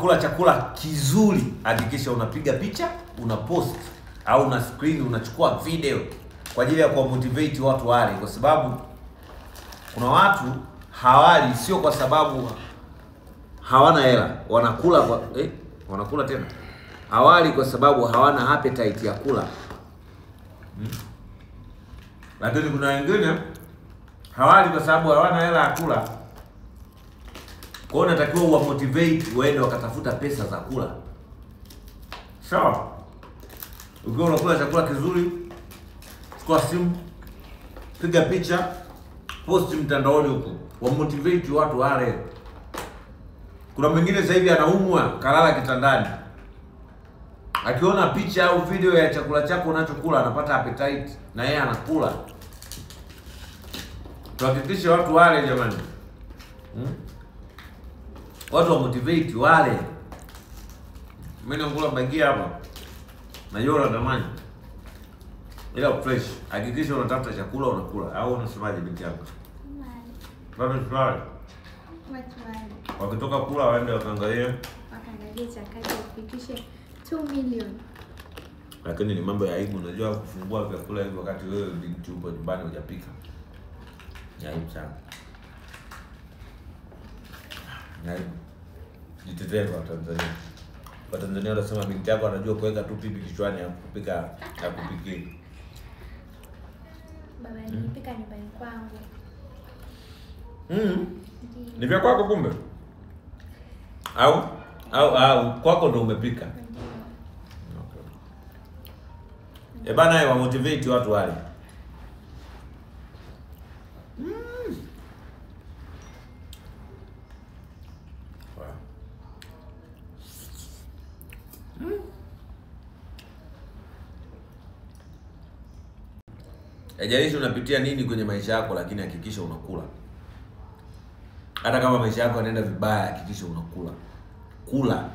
Kula chakula kizuri, hakikisha unapiga picha, una post au una screen, unachukua video kwa ajili ya kuwamotivate watu wale, kwa sababu kuna watu hawali sio kwa sababu hawana hela, wanakula kwa wanakula tena. Hawali kwa sababu hawana appetite ya kula. Lakini kuna wengine hawali kwa sababu hawana hela ya kula. Kwa hiyo unatakiwa uwa motivate waende wakatafuta pesa za kula. Sawa? Ukiwa unakula chakula kizuri, chukua simu, piga picha, post mtandaoni huko, wa motivate watu wale. Kuna mwingine sasa hivi anaumwa, kalala kitandani. Akiona picha au video ya chakula chako unachokula anapata appetite na yeye anakula. Tuhakikishe watu wale jamani. Watu wa motivate wale. Mimi nakula bagia hapa. Najua unatamani. Ila fresh. Hakikisha unatafuta chakula unakula au unasemaje binti yako? Bado fulani. Wakitoka kula waende wakaangalie chakati kufikishe 2 million. Lakini ni mambo ya aibu, unajua kufungua vyakula hivyo wakati wewe binti upo nyumbani hujapika. Ni aibu sana. Ni aibu. Jitetee kwa Tanzania. Kwa Tanzania wanasema binti yako anajua kuweka tu pipi kichwani ya kupika na kupikia. Baba nilipika nyumbani kwangu. Ni vya kwako kumbe? Au kwako ndo umepika? Okay. Bana wa motivate watu wale. Haijalishi unapitia nini kwenye maisha yako, lakini hakikisha unakula. Hata kama maisha yako yanaenda vibaya, hakikisha unakula. Kula.